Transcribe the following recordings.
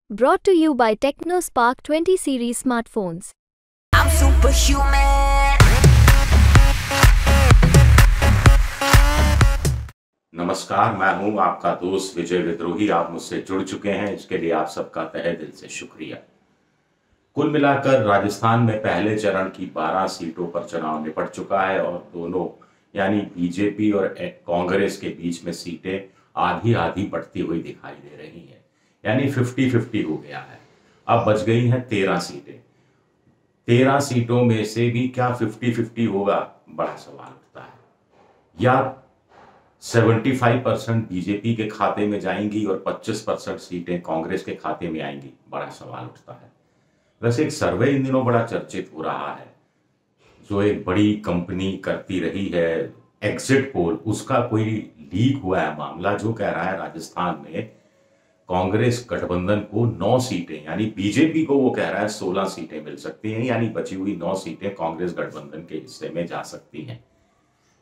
Brought to you by TechnoSpark 20 series smartphones. I'm superhuman. नमस्कार, मैं हूं आपका दोस्त विजय विद्रोही। आप मुझसे जुड़ चुके हैं, इसके लिए आप सबका तहे दिल से शुक्रिया। कुल मिलाकर राजस्थान में पहले चरण की 12 सीटों पर चुनाव निपट चुका है और दोनों यानी बीजेपी और कांग्रेस के बीच में सीटें आधी आधी बढ़ती हुई दिखाई दे रही हैं, यानी 50-50 हो गया है। अब बच गई हैं 13 सीटें। 13 सीटों में से भी क्या 50-50 होगा, बड़ा सवाल उठता है। या 75% बीजेपी के खाते में जाएंगी और 25% सीटें कांग्रेस के खाते में आएंगी, बड़ा सवाल उठता है। वैसे एक सर्वे इन दिनों बड़ा चर्चित हो रहा है, जो एक बड़ी कंपनी करती रही है एग्जिट पोल, उसका कोई लीक हुआ है मामला, जो कह रहा है राजस्थान में कांग्रेस गठबंधन को 9 सीटें, यानी बीजेपी को वो कह रहा है 16 सीटें मिल सकती हैं, यानी बची हुई 9 सीटें कांग्रेस गठबंधन के हिस्से में जा सकती हैं।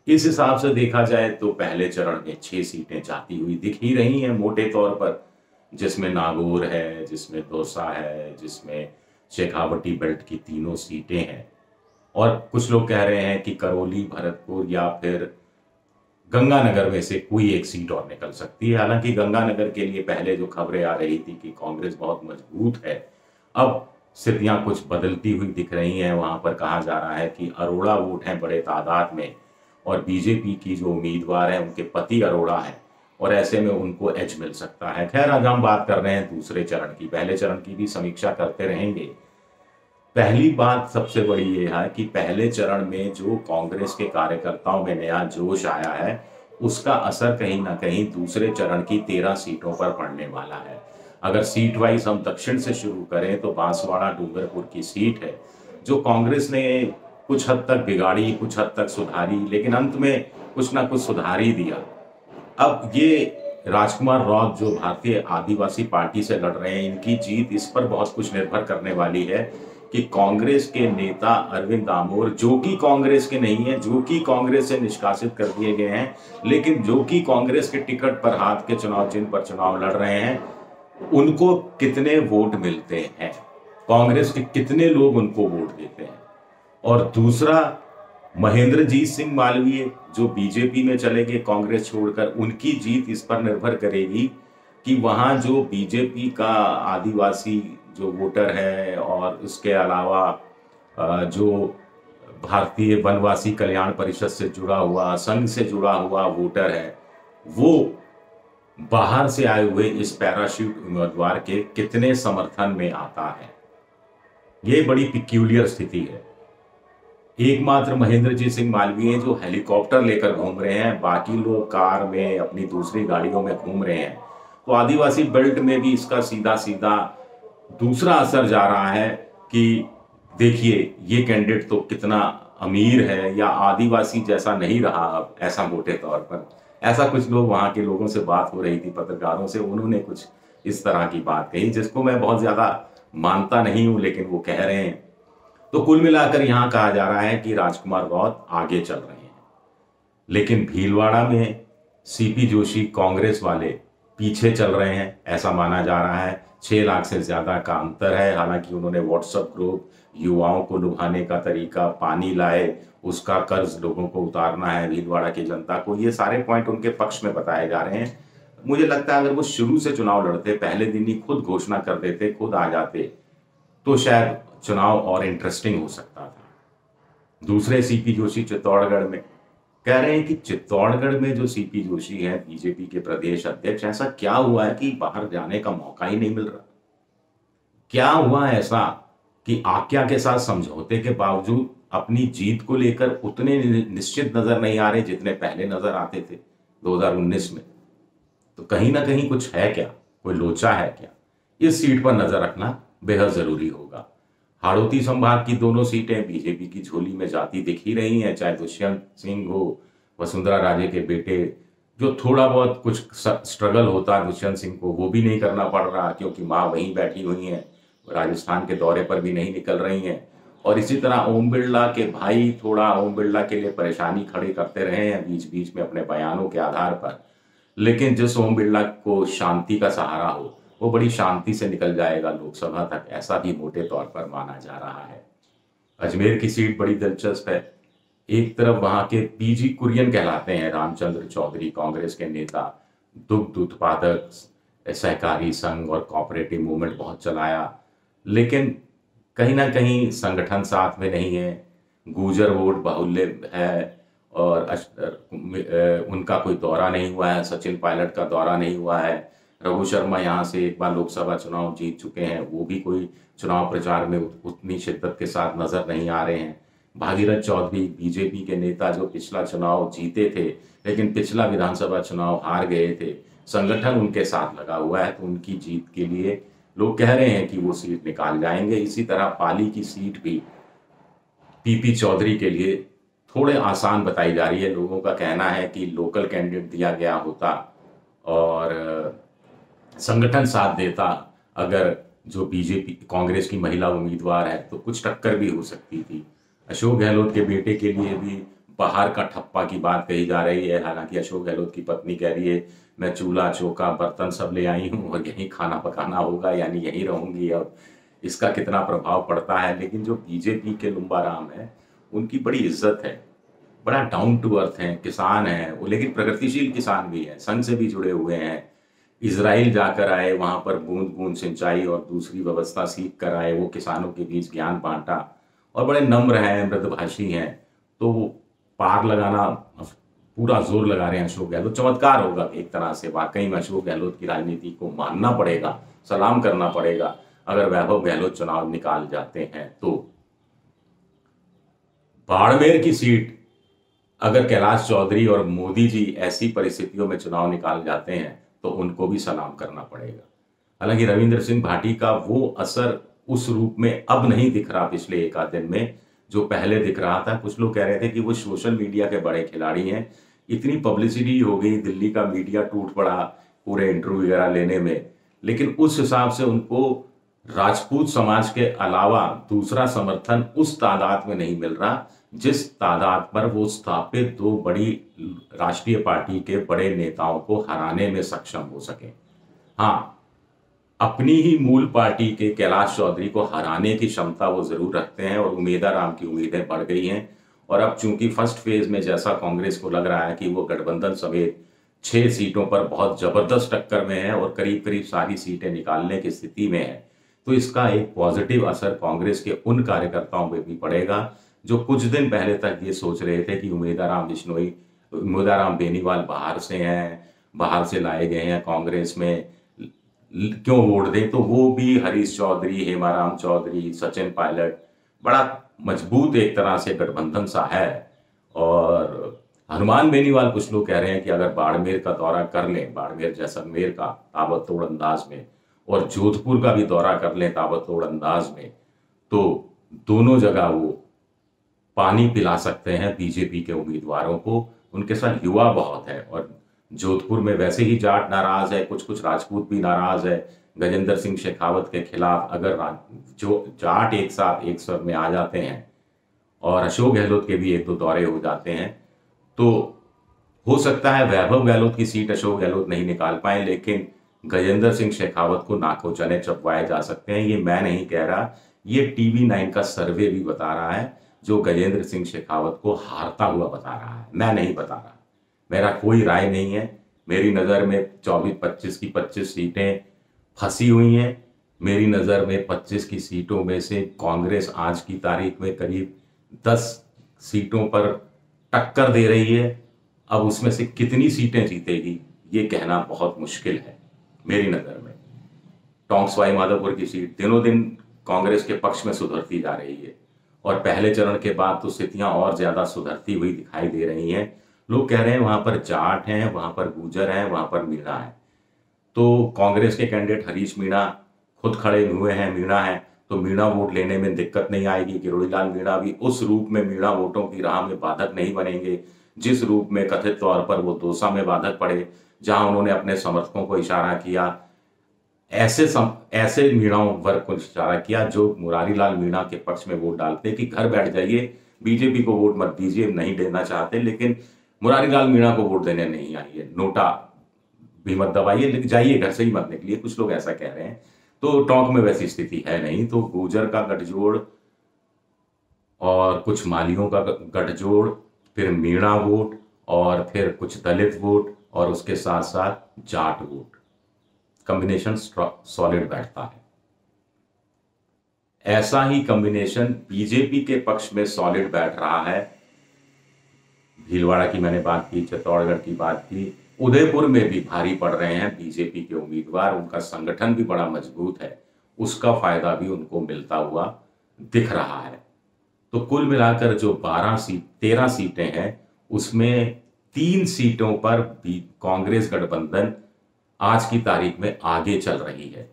इस हिसाब से देखा जाए तो पहले चरण में 6 सीटें जाती हुई दिख ही रही हैं मोटे तौर पर, जिसमें नागौर है, जिसमें दौसा है, जिसमें शेखावटी बेल्ट की 3 सीटें हैं। और कुछ लोग कह रहे हैं कि करौली, भरतपुर या फिर गंगानगर में से कोई एक सीट और निकल सकती है। हालांकि गंगानगर के लिए पहले जो खबरें आ रही थी कि कांग्रेस बहुत मजबूत है, अब स्थितियां कुछ बदलती हुई दिख रही हैं। वहां पर कहा जा रहा है कि अरोड़ा वोट हैं बड़े तादाद में और बीजेपी की जो उम्मीदवार है उनके पति अरोड़ा हैं और ऐसे में उनको एज मिल सकता है। खैर, आज हम बात कर रहे हैं दूसरे चरण की। पहले चरण की भी समीक्षा करते रहेंगे। पहली बात सबसे बड़ी ये है कि पहले चरण में जो कांग्रेस के कार्यकर्ताओं में नया जोश आया है, उसका असर कहीं ना कहीं दूसरे चरण की 13 सीटों पर पड़ने वाला है। अगर सीट वाइज हम दक्षिण से शुरू करें तो बांसवाड़ा डूंगरपुर की सीट है, जो कांग्रेस ने कुछ हद तक बिगाड़ी, कुछ हद तक सुधारी, लेकिन अंत में कुछ ना कुछ सुधार ही दिया। अब ये राजकुमार रौत जो भारतीय आदिवासी पार्टी से लड़ रहे हैं, इनकी जीत इस पर बहुत कुछ निर्भर करने वाली है कि कांग्रेस के नेता अरविंद दामोर, जो कि कांग्रेस के नहीं है, जो कि कांग्रेस से निष्कासित कर दिए गए हैं, लेकिन जो कि कांग्रेस के टिकट पर हाथ के चुनाव चिन्ह पर चुनाव लड़ रहे हैं, उनको कितने वोट मिलते हैं, कांग्रेस के कितने लोग उनको वोट देते हैं। और दूसरा, महेंद्रजीत सिंह मालवीय जो बीजेपी में चले गए कांग्रेस छोड़कर, उनकी जीत इस पर निर्भर करेगी कि वहां जो बीजेपी का आदिवासी जो वोटर है और उसके अलावा जो भारतीय वनवासी कल्याण परिषद से जुड़ा हुआ, संघ से जुड़ा हुआ वोटर है, वो बाहर से आए हुए इस पैराशूट उम्मीदवार के कितने समर्थन में आता है। ये बड़ी पिक्यूलियर स्थिति है। एकमात्र महेंद्रजीत सिंह मालवीय जो हेलीकॉप्टर लेकर घूम रहे हैं, बाकी लोग कार में, अपनी दूसरी गाड़ियों में घूम रहे हैं, तो आदिवासी बेल्ट में भी इसका सीधा सीधा दूसरा असर जा रहा है कि देखिए ये कैंडिडेट तो कितना अमीर है या आदिवासी जैसा नहीं रहा अब, ऐसा मोटे तौर पर ऐसा कुछ लोग, वहां के लोगों से बात हो रही थी पत्रकारों से, उन्होंने कुछ इस तरह की बात कही जिसको मैं बहुत ज्यादा मानता नहीं हूं, लेकिन वो कह रहे हैं। तो कुल मिलाकर यहां कहा जा रहा है कि राजकुमार रौत आगे चल रहे हैं, लेकिन भीलवाड़ा में सीपी जोशी कांग्रेस वाले पीछे चल रहे हैं, ऐसा माना जा रहा है। 6 लाख से ज्यादा का अंतर है। हालांकि उन्होंने व्हाट्सएप ग्रुप, युवाओं को लुभाने का तरीका, पानी लाए, उसका कर्ज लोगों को उतारना है भीलवाड़ा की जनता को, ये सारे पॉइंट उनके पक्ष में बताए जा रहे हैं। मुझे लगता है अगर वो शुरू से चुनाव लड़ते, पहले दिन ही खुद घोषणा कर देते, खुद आ जाते, तो शायद चुनाव और इंटरेस्टिंग हो सकता था। दूसरे सीपी जोशी चित्तौड़गढ़ में कह रहे हैं कि चित्तौड़गढ़ में जो सीपी जोशी हैं बीजेपी के प्रदेश अध्यक्ष, ऐसा क्या हुआ है कि बाहर जाने का मौका ही नहीं मिल रहा? क्या हुआ ऐसा कि आक्या के साथ समझौते के बावजूद अपनी जीत को लेकर उतने निश्चित नजर नहीं आ रहे जितने पहले नजर आते थे 2019 में? तो कहीं ना कहीं कुछ है क्या, कोई लोचा है क्या? इस सीट पर नजर रखना बेहद जरूरी होगा। हाड़ौती संभाग की दोनों सीटें बीजेपी की झोली में जाती दिख ही रही हैं, चाहे दुष्यंत सिंह हो, वसुंधरा राजे के बेटे, जो थोड़ा बहुत कुछ स्ट्रगल होता दुष्यंत सिंह को, वो भी नहीं करना पड़ रहा क्योंकि माँ वहीं बैठी हुई हैं, राजस्थान के दौरे पर भी नहीं निकल रही हैं। और इसी तरह ओम बिरला के भाई थोड़ा ओम बिरला के लिए परेशानी खड़ी करते रहे हैं बीच बीच में अपने बयानों के आधार पर, लेकिन जिस ओम बिरला को शांति का सहारा हो, वो बड़ी शांति से निकल जाएगा लोकसभा तक, ऐसा भी मोटे तौर पर माना जा रहा है। अजमेर की सीट बड़ी दिलचस्प है। एक तरफ वहां के पीजी कुरियन कहलाते हैं रामचंद्र चौधरी, कांग्रेस के नेता, दुग्ध उत्पादक सहकारी संघ और कोऑपरेटिव मूवमेंट बहुत चलाया, लेकिन कहीं ना कहीं संगठन साथ में नहीं है, गुर्जर वोट बाहुल्य है और उनका कोई दौरा नहीं हुआ है, सचिन पायलट का दौरा नहीं हुआ है। रघु शर्मा यहाँ से एक बार लोकसभा चुनाव जीत चुके हैं, वो भी कोई चुनाव प्रचार में उतनी शिद्दत के साथ नजर नहीं आ रहे हैं। भागीरथ चौधरी बीजेपी के नेता जो पिछला चुनाव जीते थे लेकिन पिछला विधानसभा चुनाव हार गए थे, संगठन उनके साथ लगा हुआ है, तो उनकी जीत के लिए लोग कह रहे हैं कि वो सीट निकाल जाएंगे। इसी तरह पाली की सीट भी पीपी चौधरी के लिए थोड़े आसान बताई जा रही है। लोगों का कहना है कि लोकल कैंडिडेट दिया गया होता और संगठन साथ देता, अगर जो बीजेपी कांग्रेस की महिला उम्मीदवार है तो कुछ टक्कर भी हो सकती थी। अशोक गहलोत के बेटे के लिए भी बाहर का ठप्पा की बात कही जा रही है। हालांकि अशोक गहलोत की पत्नी कह रही है मैं चूल्हा चौका बर्तन सब ले आई हूँ और यहीं खाना पकाना होगा, यानी यहीं रहूंगी। अब इसका कितना प्रभाव पड़ता है, लेकिन जो बीजेपी के लुम्बाराम है उनकी बड़ी इज्जत है, बड़ा डाउन टू अर्थ है, किसान है वो, लेकिन प्रगतिशील किसान भी है, संघ से भी जुड़े हुए हैं। इजराइल जाकर आए, वहां पर बूंद बूंद सिंचाई और दूसरी व्यवस्था सीख कर आए, वो किसानों के बीच ज्ञान बांटा और बड़े नम्र हैं, मृदभाषी हैं। तो पार लगाना, पूरा जोर लगा रहे हैं अशोक गहलोत। चमत्कार होगा एक तरह से, वाकई में अशोक गहलोत की राजनीति को मानना पड़ेगा, सलाम करना पड़ेगा अगर वैभव गहलोत चुनाव निकाल जाते हैं तो। बाड़मेर की सीट अगर कैलाश चौधरी और मोदी जी ऐसी परिस्थितियों में चुनाव निकाल जाते हैं तो उनको भी सलाम करना पड़ेगा। हालांकि रविंद्र सिंह भाटी का वो असर उस रूप में अब नहीं दिख रहा पिछले एक आध दिन में जो पहले दिख रहा था। कुछ लोग कह रहे थे कि वो सोशल मीडिया के बड़े खिलाड़ी हैं, इतनी पब्लिसिटी हो गई, दिल्ली का मीडिया टूट पड़ा पूरे इंटरव्यू वगैरह लेने में, लेकिन उस हिसाब से उनको राजपूत समाज के अलावा दूसरा समर्थन उस तादाद में नहीं मिल रहा जिस तादाद पर वो स्थापित दो बड़ी राष्ट्रीय पार्टी के बड़े नेताओं को हराने में सक्षम हो सके। हाँ, अपनी ही मूल पार्टी के कैलाश चौधरी को हराने की क्षमता वो जरूर रखते हैं और उमेदाराम की उम्मीदें बढ़ गई हैं। और अब चूंकि फर्स्ट फेज में जैसा कांग्रेस को लग रहा है कि वो गठबंधन समेत 6 सीटों पर बहुत जबरदस्त टक्कर में है और करीब करीब सारी सीटें निकालने की स्थिति में है, तो इसका एक पॉजिटिव असर कांग्रेस के उन कार्यकर्ताओं पर भी पड़ेगा जो कुछ दिन पहले तक ये सोच रहे थे कि उमेदाराम बेनीवाल बाहर से हैं, बाहर से लाए गए हैं, कांग्रेस में क्यों वोट दें। तो वो भी हरीश चौधरी, हेमाराम चौधरी, सचिन पायलट, बड़ा मजबूत एक तरह से गठबंधन सा है। और हनुमान बेनीवाल, कुछ लोग कह रहे हैं कि अगर बाड़मेर का दौरा कर लें, बाड़मेर जैसलमेर का ताबड़तोड़ अंदाज में, और जोधपुर का भी दौरा कर लें ताबड़तोड़ अंदाज में, तो दोनों जगह वो पानी पिला सकते हैं बीजेपी के उम्मीदवारों को। उनके साथ युवा बहुत है और जोधपुर में वैसे ही जाट नाराज है, कुछ राजपूत भी नाराज है। गजेंद्र सिंह शेखावत के खिलाफ अगर जो जाट एक साथ एक स्वर में आ जाते हैं और अशोक गहलोत के भी 1-2 दौरे हो जाते हैं तो हो सकता है वैभव गहलोत की सीट अशोक गहलोत नहीं निकाल पाए, लेकिन गजेंद्र सिंह शेखावत को नाकों चने चपवाए जा सकते हैं। ये मैं नहीं कह रहा, ये TV9 का सर्वे भी बता रहा है, जो गजेंद्र सिंह शेखावत को हारता हुआ बता रहा है, मैं नहीं बता रहा। मेरा कोई राय नहीं है। मेरी नज़र में 24-25 की 25 सीटें फंसी हुई हैं। मेरी नज़र में 25 की सीटों में से कांग्रेस आज की तारीख में करीब 10 सीटों पर टक्कर दे रही है। अब उसमें से कितनी सीटें जीतेगी ये कहना बहुत मुश्किल है मेरी नज़र में। टोंक सवाई माधोपुर की सीट दिनों दिन कांग्रेस के पक्ष में सुधरती जा रही है और पहले चरण के बाद तो स्थितियां और ज़्यादा सुधरती हुई दिखाई दे रही हैं। लोग कह रहे हैं वहां पर जाट हैं, वहां पर गुर्जर हैं, वहां पर मीणा है। तो कांग्रेस के कैंडिडेट हरीश मीणा खुद खड़े हुए हैं, मीणा है, तो मीणा वोट लेने में दिक्कत नहीं आएगी। किरोड़ीलाल मीणा भी उस रूप में मीणा वोटों की राह में बाधक नहीं बनेंगे जिस रूप में कथित तौर पर वो दौसा में बाधक पड़े, जहां उन्होंने अपने समर्थकों को इशारा किया, ऐसे मीणाओं वर्ग को इशारा किया जो मुरारीलाल मीणा के पक्ष में वोट डालते कि घर बैठ जाइए, बीजेपी को वोट मत दीजिए, नहीं देना चाहते, लेकिन मुरारीलाल मीणा को वोट देने नहीं आइए, नोटा भी मत दबाइए, जाइए घर से ही मत निकलिए, कुछ लोग ऐसा कह रहे हैं। तो टोंक में वैसी स्थिति है नहीं, तो गुर्जर का गठजोड़ और कुछ मालियों का गठजोड़, फिर मीणा वोट और फिर कुछ दलित वोट और उसके साथ साथ जाट वोट, कॉम्बिनेशन सॉलिड बैठता है। ऐसा ही कॉम्बिनेशन बीजेपी के पक्ष में सॉलिड बैठ रहा है। भीलवाड़ा की मैंने बात की, चित्तौड़गढ़ की बात की, उदयपुर में भी भारी पड़ रहे हैं बीजेपी के उम्मीदवार, उनका संगठन भी बड़ा मजबूत है, उसका फायदा भी उनको मिलता हुआ दिख रहा है। तो कुल मिलाकर जो 13 सीटें हैं उसमें 3 सीटों पर कांग्रेस गठबंधन आज की तारीख में आगे चल रही है,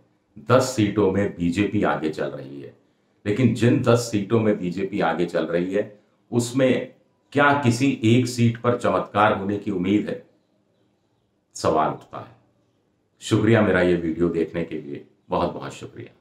10 सीटों में बीजेपी आगे चल रही है। लेकिन जिन 10 सीटों में बीजेपी आगे चल रही है उसमें क्या किसी एक सीट पर चमत्कार होने की उम्मीद है, सवाल उठता है। शुक्रिया मेरा ये वीडियो देखने के लिए, बहुत बहुत शुक्रिया।